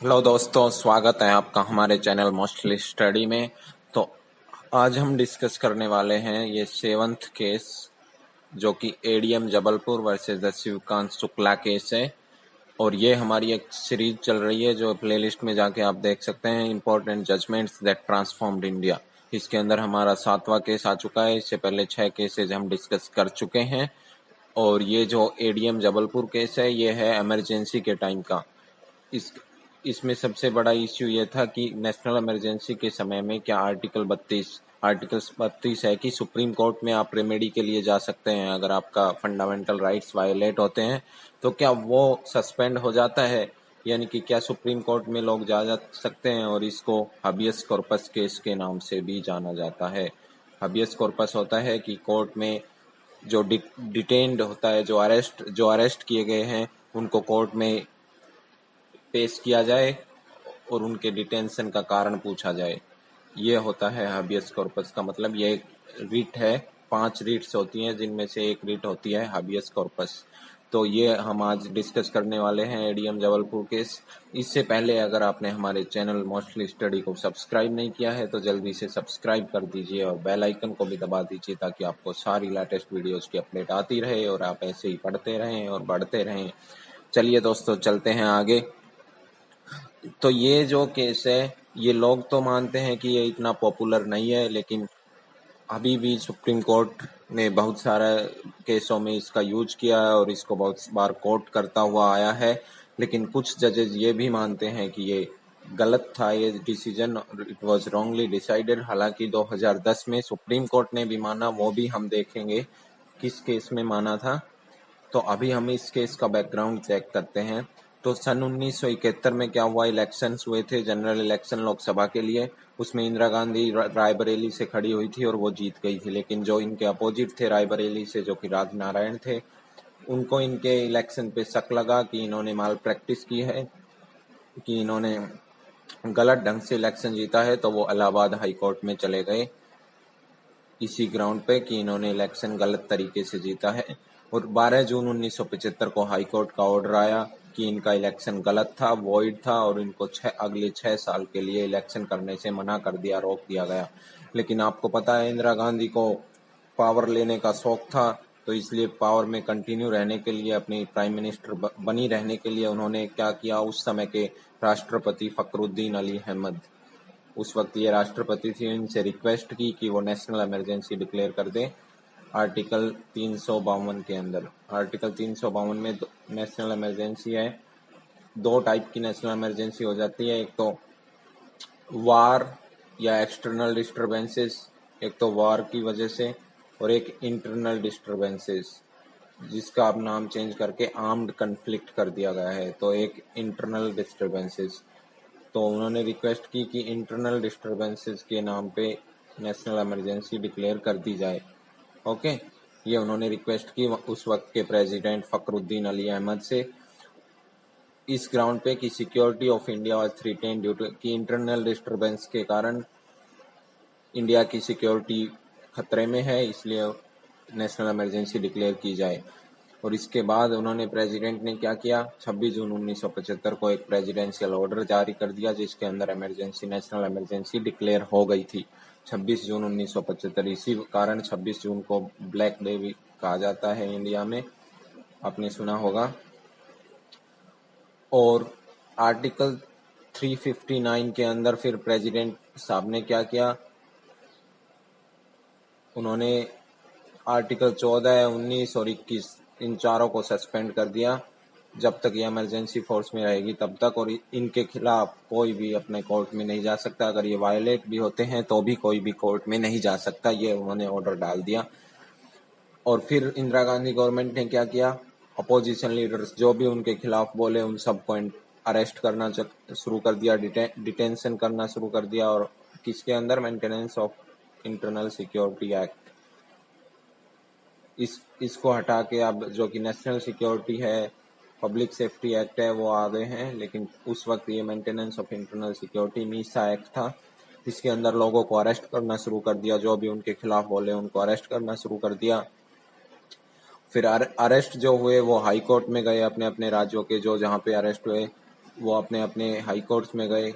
Hello दोस्तों, स्वागत है आपका हमारे चैनल मोस्टली स्टडी में। तो आज हम डिस्कस करने वाले हैं ये 7th केस, जो कि ADM Jabalpur versus the Shivkant Shukla case है। और ये हमारी एक सीरीज चल रही है जो प्लेलिस्ट में जाके आप देख सकते हैं, important judgments that transformed India. इसके अंदर हमारा 7वां केस आ चुका है। इससे पहले 6 केसेज हम डिस्कस कर चुके हैं। और ये जो एडीएम जबलपुर केस है, ये है इमरजेंसी के टाइम का। इसमें सबसे बड़ा इश्यू ये था कि नेशनल इमरजेंसी के समय में क्या आर्टिकल 32 है कि सुप्रीम कोर्ट में आप रेमेडी के लिए जा सकते हैं अगर आपका फंडामेंटल राइट्स वायलेट होते हैं, तो क्या वो सस्पेंड हो जाता है। यानी कि क्या सुप्रीम कोर्ट में लोग जा सकते हैं। और इसको हबियस कॉर्पस केस के नाम से भी जाना जाता है। हबियस कॉर्पस होता है कि कोर्ट में जो डिटेन्ड होता है, जो अरेस्ट किए गए हैं, उनको कोर्ट में पेश किया जाए और उनके डिटेंशन का कारण पूछा जाए। ये होता है हबियस कॉर्पस का मतलब। ये एक रिट है, 5 रिट्स होती हैं जिनमें से एक रिट होती है हबियस कॉर्पस। तो ये हम आज डिस्कस करने वाले हैं एडीएम जबलपुर केस। इससे पहले अगर आपने हमारे चैनल मोस्टली स्टडी को सब्सक्राइब नहीं किया है तो जल्दी से सब्सक्राइब कर दीजिए और बेल आइकन को भी दबा दीजिए ताकि आपको सारी लेटेस्ट वीडियोस की अपडेट आती रहे और आप ऐसे ही पढ़ते रहें और बढ़ते रहें। चलिए दोस्तों, चलते हैं आगे। तो ये जो केस है, ये लोग तो मानते हैं कि ये इतना पॉपुलर नहीं है, लेकिन अभी भी सुप्रीम कोर्ट ने बहुत सारे केसों में इसका यूज किया है और इसको बहुत बार कोर्ट करता हुआ आया है। लेकिन कुछ जजेस ये भी मानते हैं कि ये गलत था, ये decision, it was wrongly decided. हालांकि 2010 में सुप्रीम कोर्ट ने भी माना, वो भी हम देखेंगे किस केस में माना था। तो अभी हम इस केस का बैकग्राउंड चेक करते हैं। तो सन 1971 में क्या हुआ, इलेक्शंस हुए थे, जनरल इलेक्शन लोकसभा के लिए। उसमें इंदिरा गांधी रायबरेली से खड़ी हुई थी और वो जीत गई थी। लेकिन जो इनके अपोजिट थे रायबरेली से, जो कि राज नारायण थे, उनको इनके इलेक्शन पे शक लगा कि इन्होंने माल प्रैक्टिस की है, कि इन्होंने गलत ढंग से इलेक्शन जीता है। तो वो इलाहाबाद हाई कोर्ट में चले गए इसी ग्राउंड पे कि इन्होंने इलेक्शन गलत तरीके से जीता है। और 12 जून 1975 को हाई कोर्ट का ऑर्डर आया कि इनका इलेक्शन गलत था, वॉइड था, और इनको अगले 6 साल के लिए इलेक्शन करने से मना कर दिया, रोक दिया गया। लेकिन आपको पता है, इंदिरा गांधी को पावर लेने का शौक था, तो इसलिए पावर में कंटिन्यू रहने के लिए, अपनी प्राइम मिनिस्टर बनी रहने के लिए उन्होंने क्या किया, उस समय के राष्ट्रपति फखरुद्दीन अली अहमद, उस वक्त ये राष्ट्रपति थी, इनसे रिक्वेस्ट की कि वो नेशनल इमरजेंसी डिक्लेयर कर दें आर्टिकल 352 के अंदर। आर्टिकल 352 में नेशनल इमरजेंसी है, 2 टाइप की नेशनल इमरजेंसी हो जाती है। एक तो वार या एक्सटर्नल डिस्टर्बेंसेस, एक तो वार की वजह से, और एक इंटरनल डिस्टर्बेंसेस, जिसका अब नाम चेंज करके आर्म्ड कन्फ्लिक्ट कर दिया गया है। तो एक इंटरनल डिस्टर्बेंसेस, तो उन्होंने रिक्वेस्ट की कि इंटरनल डिस्टर्बेंसेस के नाम पे नेशनल इमरजेंसी डिक्लेयर कर दी जाए। ओके, ये उन्होंने रिक्वेस्ट की उस वक्त के प्रेसिडेंट फखरुद्दीन अली अहमद से, इस ग्राउंड पे कि security of India was threatened due to कि इंटरनल डिस्टर्बेंस के कारण इंडिया की सिक्योरिटी खतरे में है, इसलिए नेशनल इमरजेंसी डिक्लेयर की जाए। और इसके बाद उन्होंने, प्रेसिडेंट ने क्या किया, 26 जून 1975 को एक प्रेसिडेंशियल ऑर्डर जारी कर दिया जिसके अंदर इमरजेंसी, नेशनल इमरजेंसी डिक्लेयर हो गई थी 26 जून 1975। इसी कारण 26 जून को ब्लैक डे भी कहा जाता है इंडिया में, आपने सुना होगा। और आर्टिकल 359 के अंदर फिर प्रेसिडेंट साहब ने क्या किया, उन्होंने आर्टिकल 14, 19 और 21, इन चारों को सस्पेंड कर दिया जब तक ये इमरजेंसी फोर्स में रहेगी तब तक। और इनके खिलाफ कोई भी अपने कोर्ट में नहीं जा सकता, अगर ये वायलेट भी होते हैं तो भी कोई भी कोर्ट में नहीं जा सकता, ये उन्होंने ऑर्डर डाल दिया। और फिर इंदिरा गांधी गवर्नमेंट ने क्या किया, अपोजिशन लीडर्स जो भी उनके खिलाफ बोले उन सबको अरेस्ट करना शुरू कर दिया, डिटेंशन करना शुरू कर दिया। और किसके अंदर, maintenance of internal security act, इसको हटा के अब जो कि नेशनल सिक्योरिटी है, पब्लिक सेफ्टी एक्ट है, वो आ गए हैं। लेकिन उस वक्त ये maintenance of internal security Misa act था, इसके अंदर लोगों को अरेस्ट करना शुरू कर दिया, जो भी उनके खिलाफ बोले उनको अरेस्ट करना शुरू कर दिया। फिर अरेस्ट जो हुए वो हाई कोर्ट में गए, अपने अपने राज्यों के जो जहाँ पे अरेस्ट हुए, वो अपने अपने हाई कोर्ट्स में गए।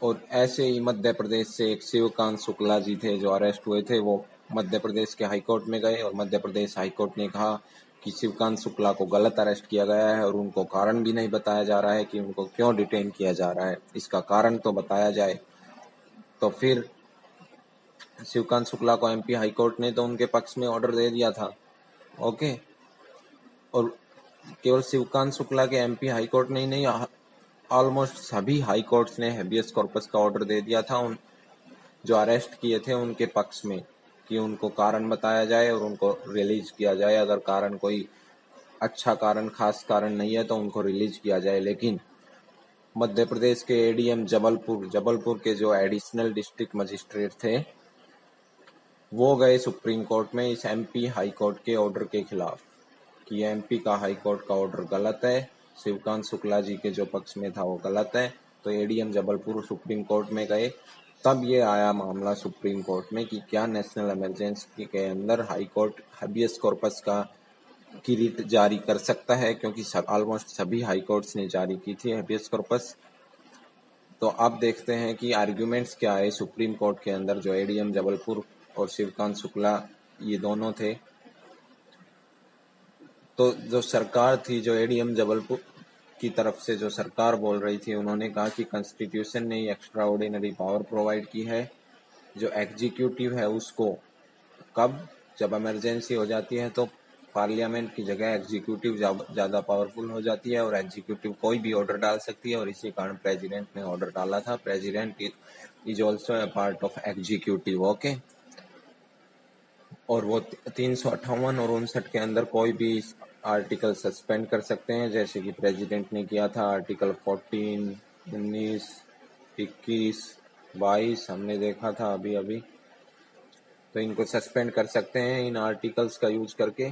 और ऐसे ही मध्य प्रदेश से एक शिवकांत शुक्ला जी थे जो अरेस्ट हुए थे, वो मध्य प्रदेश के हाई कोर्ट में गए और मध्य प्रदेश हाई कोर्ट ने कहा कि शिवकांत शुक्ला को गलत अरेस्ट किया गया है और उनको कारण भी नहीं बताया जा रहा है कि उनको क्यों डिटेन किया जा रहा है, इसका कारण तो बताया जाए। तो फिर शिवकांत शुक्ला को एमपी हाई कोर्ट ने तो उनके पक्ष में ऑर्डर दे दिया था। ओके। और केवल शिवकांत शुक्ला के एमपी हाई कोर्ट ने ही नहीं, ऑलमोस्ट सभी हाई कोर्ट्स ने हेबियस कॉर्पस का ऑर्डर दे दिया था उन जो अरेस्ट किए थे उनके पक्ष में, कि उनको कारण बताया जाए और उनको रिलीज किया जाए। अगर कारण कोई अच्छा कारण, खास कारण नहीं है तो उनको रिलीज किया जाए। लेकिन मध्य प्रदेश के एडीएम जबलपुर के जो एडिशनल डिस्ट्रिक्ट मजिस्ट्रेट थे, वो गए सुप्रीम कोर्ट में इस एमपी हाई कोर्ट के ऑर्डर के खिलाफ कि एमपी का हाई कोर्ट का ऑर्डर गलत है, शिवकांत शुक्ला जी के जो पक्ष में था वो गलत है। तो एडीएम जबलपुर सुप्रीम कोर्ट में गए। तब ये आया मामला सुप्रीम कोर्ट में कि क्या नेशनल इमरजेंसी के अंदर हाई कोर्ट हेबियस कॉर्पस की रिट जारी कर सकता है, क्योंकि ऑलमोस्ट सभी हाई कोर्ट्स ने जारी की थी हेबियस कॉर्पस। तो अब देखते हैं कि आर्ग्यूमेंट्स क्या है सुप्रीम कोर्ट के अंदर। जो एडीएम जबलपुर और शिवकांत शुक्ला ये दोनों थे, तो जो सरकार थी, जो एडीएम जबलपुर की तरफ से जो सरकार बोल रही थी, उन्होंने कहा कि कॉन्स्टिट्यूशन ने एक्स्ट्रा ऑर्डिनरी पावर प्रोवाइड की है। जो एग्जीक्यूटिव है उसको कब, जब इमरजेंसी हो जाती है तो पार्लियामेंट की जगह एग्जीक्यूटिव ज़्यादा पावरफुल हो जाती है और एग्जीक्यूटिव कोई भी ऑर्डर डाल सकती है, और इसी कारण प्रेसिडेंट ने ऑर्डर डाला था। President is also a part of executive. Okay. और वो 358 और 59 के अंदर कोई भी आर्टिकल सस्पेंड कर सकते हैं, जैसे कि प्रेसिडेंट ने किया था। आर्टिकल 14, 19, 21, 22 हमने देखा था अभी अभी। तो इनको सस्पेंड कर सकते हैं इन आर्टिकल्स का यूज करके।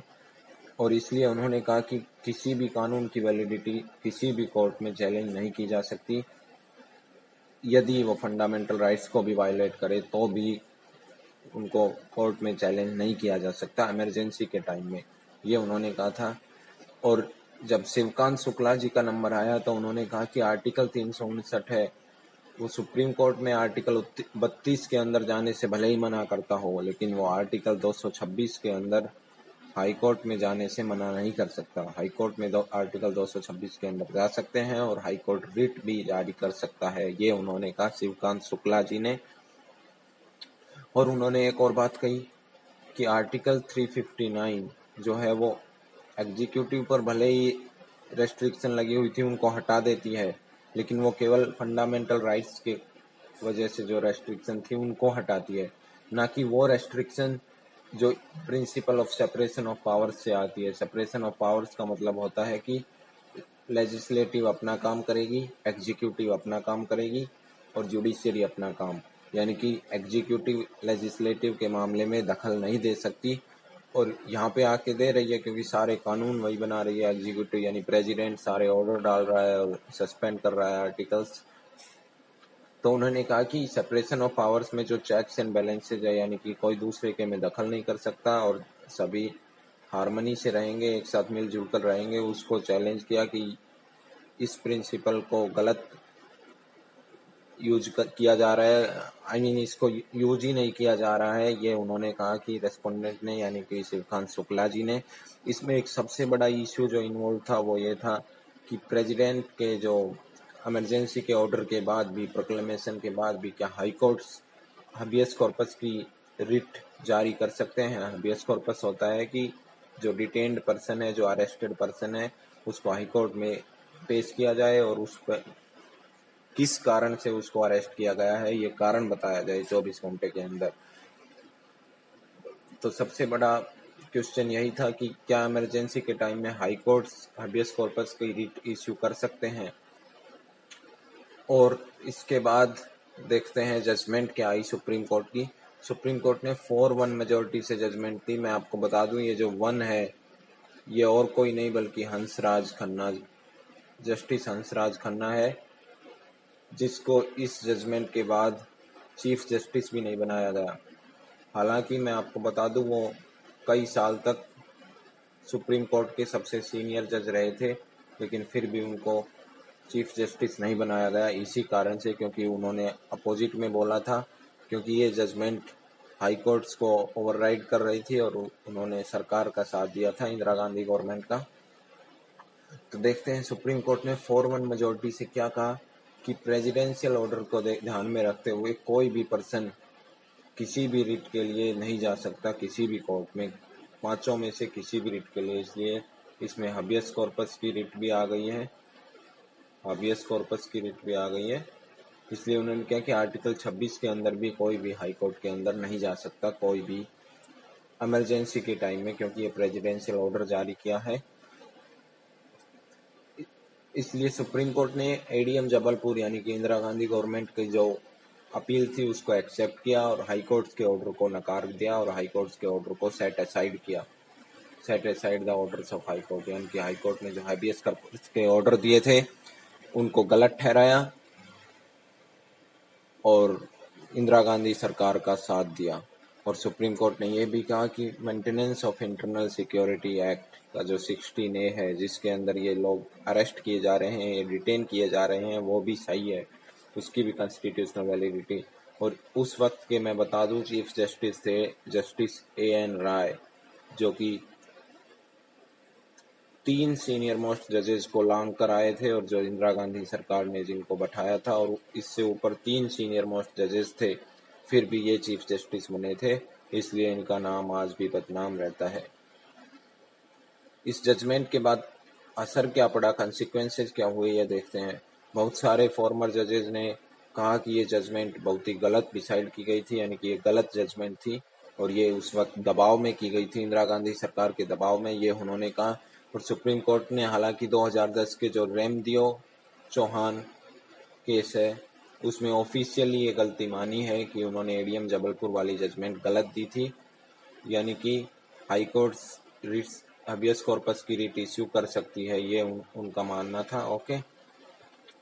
और इसलिए उन्होंने कहा कि किसी भी कानून की वैलिडिटी किसी भी कोर्ट में चैलेंज नहीं की जा सकती। यदि वो फंडामेंटल राइट्स को भी वायलेट करे तो भी उनको कोर्ट में चैलेंज नहीं किया जा सकता इमरजेंसी के टाइम में, ये उन्होंने कहा था। और जब शिवकांत शुक्ला जी का नंबर आया तो उन्होंने कहा कि आर्टिकल 359 है, वो सुप्रीम कोर्ट में आर्टिकल 32 के अंदर जाने से भले ही मना करता हो, लेकिन वो आर्टिकल 226 के अंदर हाई कोर्ट में जाने से मना नहीं कर सकता। हाई कोर्ट में आर्टिकल 226 के अंदर जा सकते हैं और हाई कोर्ट रिट भी जारी कर सकता है, ये उन्होंने कहा शिवकांत शुक्ला जी ने। और उन्होंने एक और बात कही कि आर्टिकल 359 जो है वो एग्जीक्यूटिव पर भले ही रेस्ट्रिक्शन लगी हुई थी उनको हटा देती है, लेकिन वो केवल फंडामेंटल राइट्स के वजह से जो रेस्ट्रिक्शन थी उनको हटाती है, ना कि वो रेस्ट्रिक्शन जो principle of separation of powers से आती है। सेपरेशन ऑफ पावर्स का मतलब होता है कि लेजिस्लेटिव अपना काम करेगी, एग्जीक्यूटिव अपना काम करेगी और जुडिशियरी अपना काम, यानी कि एग्जीक्यूटिव लेजिस्लेटिव के मामले में दखल नहीं दे सकती। और यहाँ पे आके दे रही है क्योंकि सारे कानून वही बना रही है एग्जीक्यूटिव, यानी प्रेसिडेंट सारे ऑर्डर डाल रहा है और सस्पेंड कर रहा है आर्टिकल्स। तो उन्होंने कहा कि सेपरेशन ऑफ पावर्स में जो चेक्स एंड बैलेंसेज है, यानी कि कोई दूसरे के में दखल नहीं कर सकता और सभी हार्मनी से रहेंगे, एक साथ मिलजुल कर रहेंगे, उसको चैलेंज किया कि इस प्रिंसिपल को गलत किया जा रहा है। आई मीन इसको यूज ही नहीं किया जा रहा है, ये उन्होंने कहा कि रेस्पोंडेंट ने, यानी कि शिवकांत शुक्ला जी ने। इसमें एक सबसे बड़ा इश्यू जो इन्वॉल्व था वो ये था कि प्रेसिडेंट के जो इमरजेंसी के ऑर्डर के बाद भी, प्रोक्लेमेशन के बाद भी, क्या हाई कोर्ट्स हबियस कॉर्पस की रिट जारी कर सकते हैं। हबियस कॉर्पस होता है कि जो डिटेन्ड पर्सन है, जो अरेस्टेड पर्सन है, उसको हाई कोर्ट में पेश किया जाए और उस पर किस कारण से उसको अरेस्ट किया गया है ये कारण बताया जाए 24 घंटे के अंदर। तो सबसे बड़ा क्वेश्चन यही था कि क्या इमरजेंसी के टाइम में हाई कोर्ट्स हबियस कॉर्पस की रिट इश्यू कर सकते हैं। और इसके बाद देखते हैं जजमेंट क्या आई सुप्रीम कोर्ट की। सुप्रीम कोर्ट ने 4-1 मेजोरिटी से जजमेंट दी। मैं आपको बता दूं ये जो 1 है ये और कोई नहीं बल्कि हंसराज खन्ना, जस्टिस हंसराज खन्ना है, जिसको इस जजमेंट के बाद चीफ जस्टिस भी नहीं बनाया गया। हालांकि मैं आपको बता दूं वो कई साल तक सुप्रीम कोर्ट के सबसे सीनियर जज रहे थे, लेकिन फिर भी उनको चीफ जस्टिस नहीं बनाया गया इसी कारण से, क्योंकि उन्होंने अपोजिट में बोला था, क्योंकि ये जजमेंट हाई कोर्ट्स को ओवरराइड कर रही थी और उन्होंने सरकार का साथ दिया था, इंदिरा गांधी गवर्नमेंट का। तो देखते हैं सुप्रीम कोर्ट ने 4-1 मेजोरिटी से क्या कहा कि प्रेसिडेंशियल ऑर्डर को ध्यान में रखते हुए कोई भी पर्सन किसी भी रिट के लिए नहीं जा सकता किसी भी कोर्ट में, पांचों में से किसी भी रिट के लिए। इसलिए इसमें हबियस कॉर्पस की रिट भी आ गई है, हबियस कॉर्पस की रिट भी आ गई है। इसलिए उन्होंने कहा कि आर्टिकल 26 के अंदर भी कोई भी हाई कोर्ट के अंदर नहीं जा सकता कोई भी इमरजेंसी के टाइम में, क्योंकि ये प्रेसिडेंशियल ऑर्डर जारी किया है। इसलिए सुप्रीम कोर्ट ने एडीएम जबलपुर यानी कि इंदिरा गांधी गवर्नमेंट की जो अपील थी उसको एक्सेप्ट किया और हाई कोर्ट के ऑर्डर को नकार दिया और हाई कोर्ट के ऑर्डर को सेट असाइड किया, set aside the orders of high court, यानी कि हाई कोर्ट ने जो हाबियस कॉर्पस के ऑर्डर दिए थे उनको गलत ठहराया और इंदिरा गांधी सरकार का साथ दिया। और सुप्रीम कोर्ट ने यह भी कहा कि maintenance of internal security act का जो 16A है, जिसके अंदर ये लोग अरेस्ट किए जा रहे हैं, ये डिटेन किए जा रहे हैं, वो भी सही है, उसकी भी कॉन्स्टिट्यूशनल वैलिडिटी। और उस वक्त के मैं बता दूं चीफ जस्टिस थे जस्टिस A.N. राय, जो कि 3 सीनियर मोस्ट जजेस को लांग कर आए थे और जो इंदिरा गांधी सरकार ने जिनको बैठाया था, और इससे ऊपर 3 सीनियर मोस्ट जजेस थे, फिर भी ये चीफ जस्टिस बने थे, इसलिए इनका नाम आज भी बदनाम रहता है। इस जजमेंट के बाद असर क्या पड़ा, कंसिक्वेंसेस क्या हुए, ये देखते हैं। बहुत सारे फॉर्मर जजेस ने कहा कि ये जजमेंट बहुत ही गलत डिसाइड की गई थी, यानी कि ये गलत जजमेंट थी और ये उस वक्त दबाव में की गई थी, इंदिरा गांधी सरकार के दबाव में, ये उन्होंने कहा। और सुप्रीम कोर्ट ने हालांकि 2010 के जो रेमदियो चौहान केस है उसमें ऑफिशियली ये गलती मानी है कि उन्होंने एडीएम जबलपुर वाली जजमेंट गलत दी थी, यानी कि हाई कोर्ट रिट्स हबियस कॉर्पस की रिट इश्यू कर सकती है, ये उनका मानना था। ओके,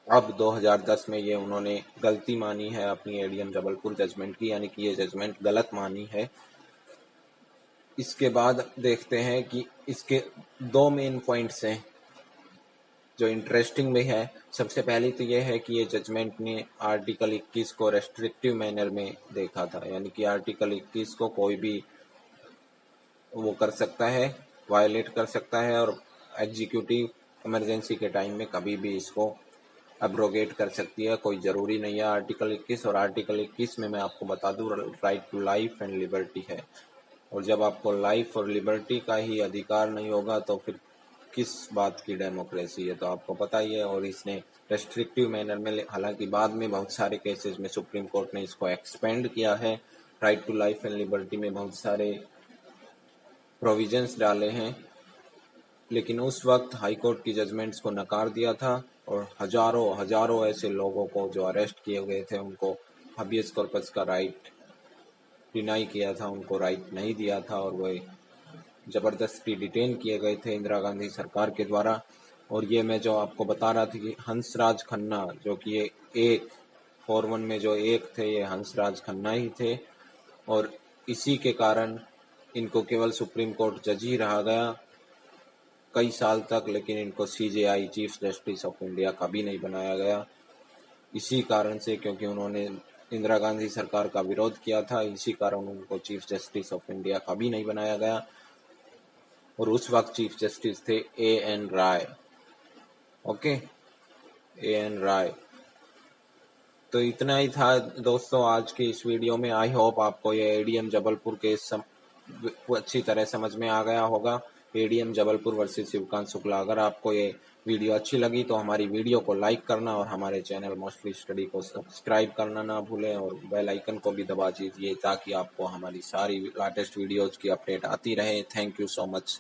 अब 2010 में ये उन्होंने गलती मानी है अपनी एडीएम जबलपुर जजमेंट की, यानी कि ये जजमेंट गलत मानी है। इसके बाद देखते हैं कि इसके 2 मेन पॉइंट्स हैं जो इंटरेस्टिंग भी है। सबसे पहली तो यह है कि ये जजमेंट ने आर्टिकल 21 को रेस्ट्रिक्टिव मैनर में देखा था, यानी कि आर्टिकल 21 को कोई भी वो कर सकता है, वायलेट कर सकता है और एग्जीक्यूटिव इमरजेंसी के टाइम में कभी भी इसको अब्रोगेट कर सकती है, कोई ज़रूरी नहीं है आर्टिकल 21। और आर्टिकल 21 में मैं आपको बता दूं right to life and liberty है, और जब आपको लाइफ और लिबर्टी का ही अधिकार नहीं होगा तो फिर किस बात की डेमोक्रेसी है, तो आपको पता ही है। और इसने रेस्ट्रिक्टिव मैनर में, हालांकि बाद में बहुत सारे केसेस में सुप्रीम कोर्ट ने इसको एक्सपेंड किया है, right to life and liberty में बहुत सारे प्रोविजंस डाले हैं, लेकिन उस वक्त हाई कोर्ट की जजमेंट्स को नकार दिया था और हजारों ऐसे लोगों को जो अरेस्ट किए गए थे उनको हबियस कॉर्पस का राइट डिनाई किया था, उनको राइट नहीं दिया था और वे जबरदस्ती डिटेन किए गए थे इंदिरा गांधी सरकार के द्वारा। और ये मैं जो आपको बता रहा था कि हंसराज खन्ना, जो कि ये एक 4-1 में जो एक थे, ये हंसराज खन्ना ही थे और इसी के कारण इनको केवल सुप्रीम कोर्ट जज ही रहा गया कई साल तक, लेकिन इनको CJI chief justice of India कभी नहीं बनाया गया, इसी कारण से, क्योंकि उन्होंने इंदिरा गांधी सरकार का विरोध किया था, इसी कारण उनको चीफ जस्टिस ऑफ इंडिया कभी नहीं बनाया गया। और उस वक्त चीफ जस्टिस थे A.N. Rai. Okay, A.N. Rai. तो इतना ही था दोस्तों आज की इस वीडियो में। आई होप आपको ये एडीएम जबलपुर केस अच्छी तरह समझ में आ गया होगा, एडीएम जबलपुर वर्सेस शिवकांत शुक्ला। अगर आपको ये वीडियो अच्छी लगी तो हमारी वीडियो को लाइक करना और हमारे चैनल मोस्टली स्टडी को सब्सक्राइब करना ना भूलें और बेल आइकन को भी दबा दीजिए ताकि आपको हमारी सारी लेटेस्ट वीडियोज की अपडेट आती रहे। Thank you so much.